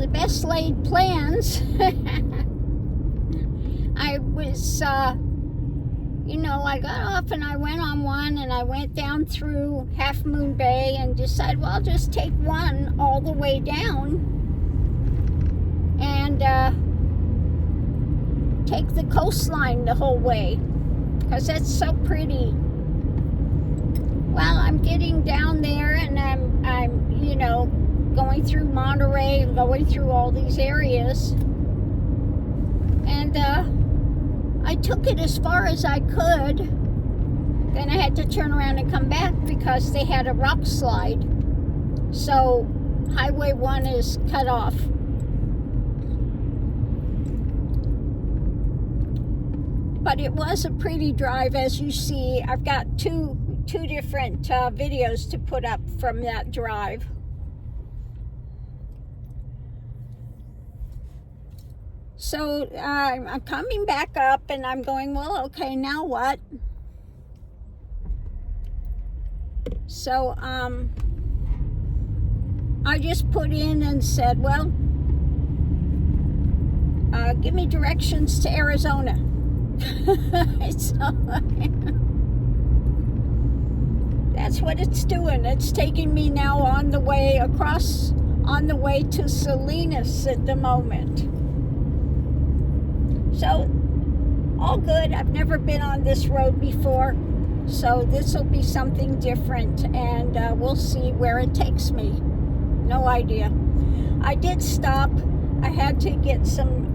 the best laid plans. I was, I got off and I went on one and I went down through Half Moon Bay and decided, well, I'll just take one all the way down and take the coastline the whole way because that's so pretty. Well, I'm getting down there and I'm going through Monterey and going through all these areas. And I took it as far as I could. Then I had to turn around and come back because they had a rock slide. So Highway 1 is cut off. But it was a pretty drive, as you see. I've got two different videos to put up from that drive. So I'm coming back up and I'm going, well, okay, now what? So I just put in and said, well, give me directions to Arizona. So, that's what it's doing. It's taking me now on the way to Salinas at the moment. So, all good. I've never been on this road before, so this will be something different, and we'll see where it takes me. No idea. I did stop. I had to get some,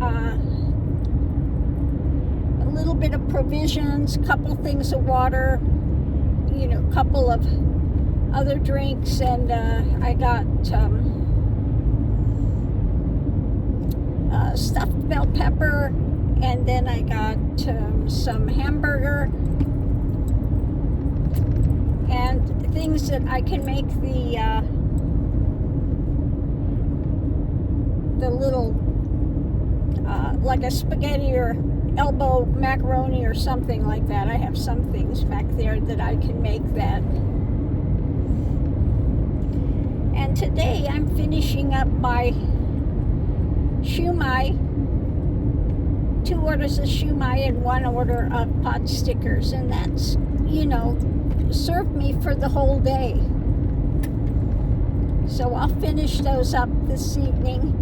a little bit of provisions, a couple things of water, a couple of other drinks, and I got stuffed bell pepper. And then I got some hamburger and things that I can make the little like a spaghetti or elbow macaroni or something like that. I have some things back there that I can make that. And today I'm finishing up my shumai. 2 orders of shumai and 1 order of pot stickers, and that's, served me for the whole day. So I'll finish those up this evening.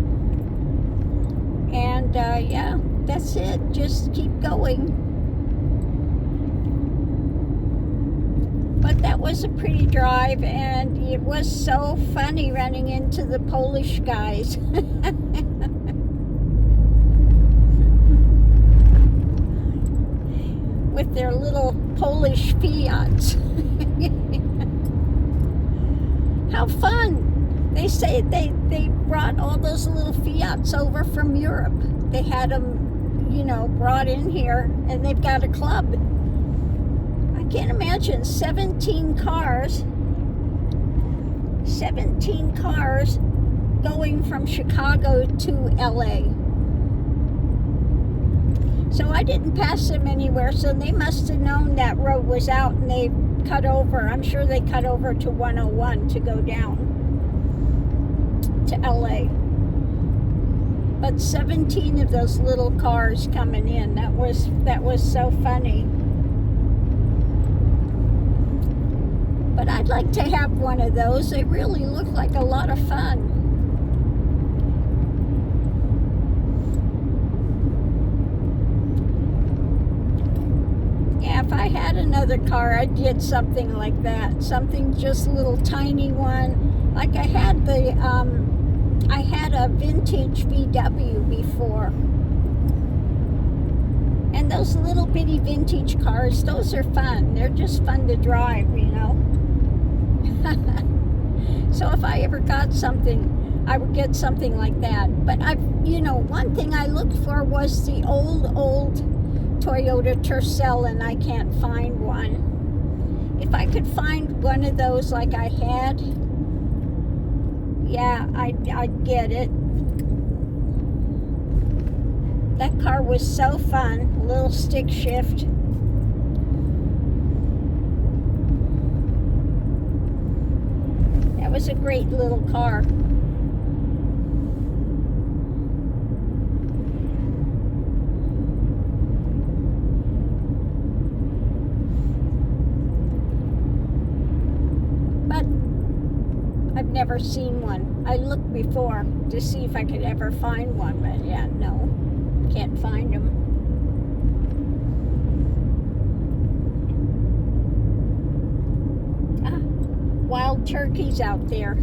And yeah, that's it. Just keep going. But that was a pretty drive, and it was so funny running into the Polish guys. With their little Polish Fiats. How fun! They say they brought all those little Fiats over from Europe. They had them, brought in here, and they've got a club. I can't imagine 17 cars going from Chicago to LA. So I didn't pass them anywhere, so they must have known that road was out and they cut over. I'm sure they cut over to 101 to go down to LA. But 17 of those little cars coming in, that was so funny. But I'd like to have one of those. They really look like a lot of fun. If I had another car, I'd get something like that. Something just a little tiny one. Like I had a vintage VW before. And those little bitty vintage cars, those are fun. They're just fun to drive, So if I ever got something, I would get something like that. But one thing I looked for was the old Toyota Tercel, and I can't find one. If I could find one of those like I had, yeah, I'd get it. That car was so fun. A little stick shift. That was a great little car. seen one. I looked before to see if I could ever find one, but yeah, no, can't find them. Wild turkeys out there.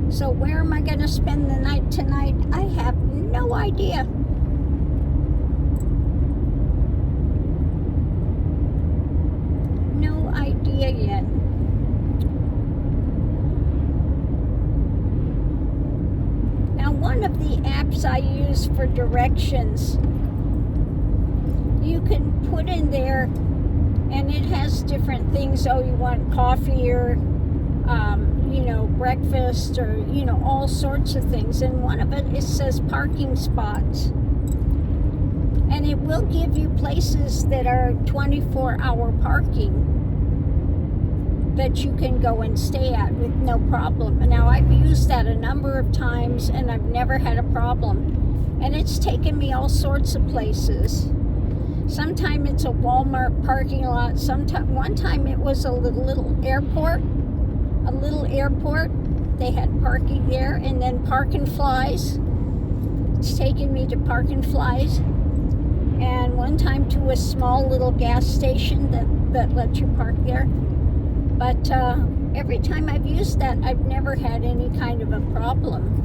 So where am I going to spend the night tonight? I have no idea. No idea yet. Now, one of the apps I use for directions, you can put in there, and it has different things. Oh, you want coffee or breakfast, or all sorts of things. And one of it says parking spots, and it will give you places that are 24-hour parking that you can go and stay at with no problem. Now, I've used that a number of times and I've never had a problem, and it's taken me all sorts of places. Sometimes it's a Walmart parking lot. One time it was a little airport. They had parking there, and then Park and Flies. It's taken me to Park and Flies, and one time to a small little gas station that lets you park there. But every time I've used that, I've never had any kind of a problem.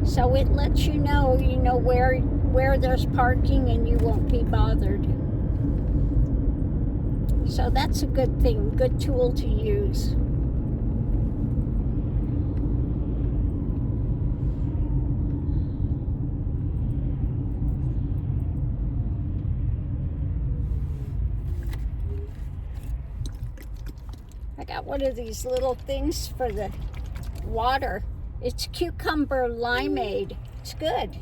So it lets you know where there's parking, and you won't be bothered. So that's a good thing, good tool to use. I got one of these little things for the water. It's cucumber limeade. It's good.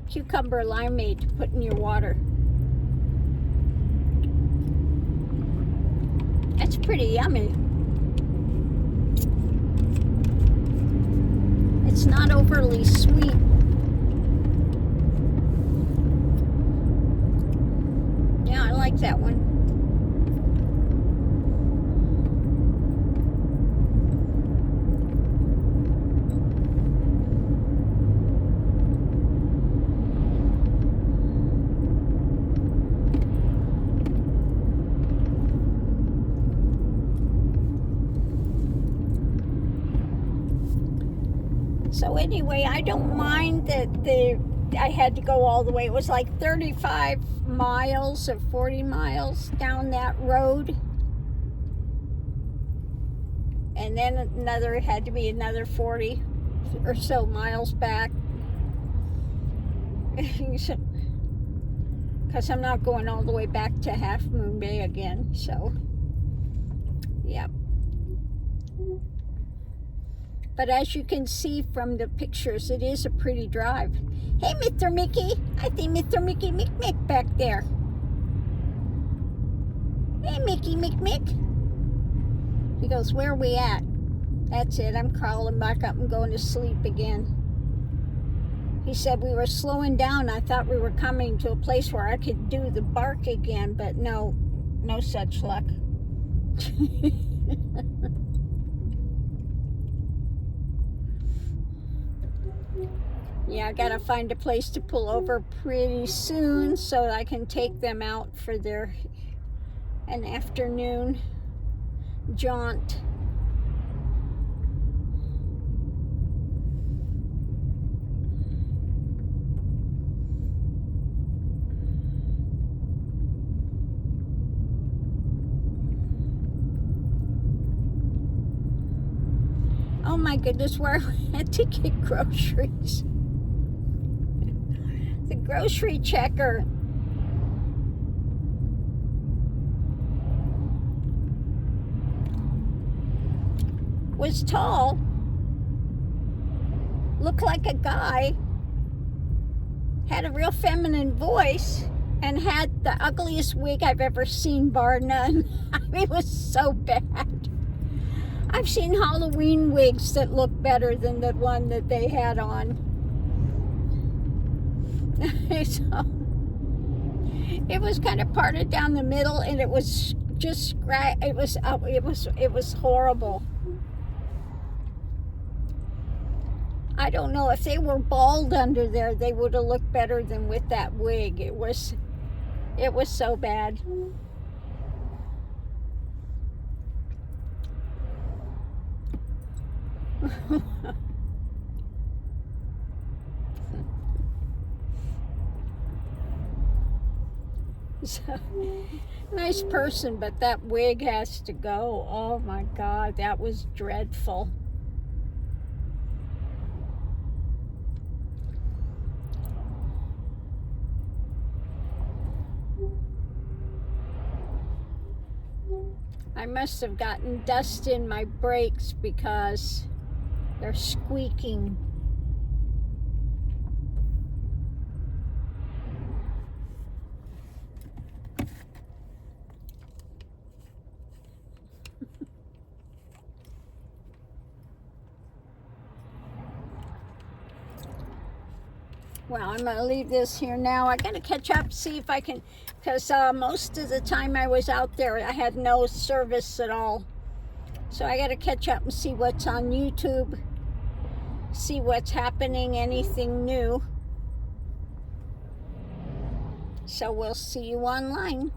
Cucumber limeade to put in your water. That's pretty yummy. It's not overly sweet. Yeah, I like that one. So anyway, I don't mind that I had to go all the way. It was like 35 miles or 40 miles down that road. And then it had to be another 40 or so miles back. Because I'm not going all the way back to Half Moon Bay again. So, yeah. But as you can see from the pictures, it is a pretty drive. Hey, Mr. Mickey. I see Mr. Mickey Mick back there. Hey, Mickey Mick. He goes, where are we at? That's it. I'm crawling back up and going to sleep again. He said we were slowing down. I thought we were coming to a place where I could do the bark again, but no such luck. Yeah, I gotta find a place to pull over pretty soon so I can take them out for an afternoon jaunt. Oh my goodness, where I had to get groceries. The grocery checker was tall, looked like a guy, had a real feminine voice, and had the ugliest wig I've ever seen, bar none. I mean, it was so bad. I've seen Halloween wigs that look better than the one that they had on. So, it was kind of parted down the middle, and it was just it was horrible. I don't know, if they were bald under there, they would have looked better than with that wig. It was so bad. So, nice person, but that wig has to go. Oh my God, that was dreadful. I must have gotten dust in my brakes because they're squeaking. Well, I'm going to leave this here now. I got to catch up, see if I can, because most of the time I was out there, I had no service at all. So I got to catch up and see what's on YouTube, see what's happening, anything new. So we'll see you online.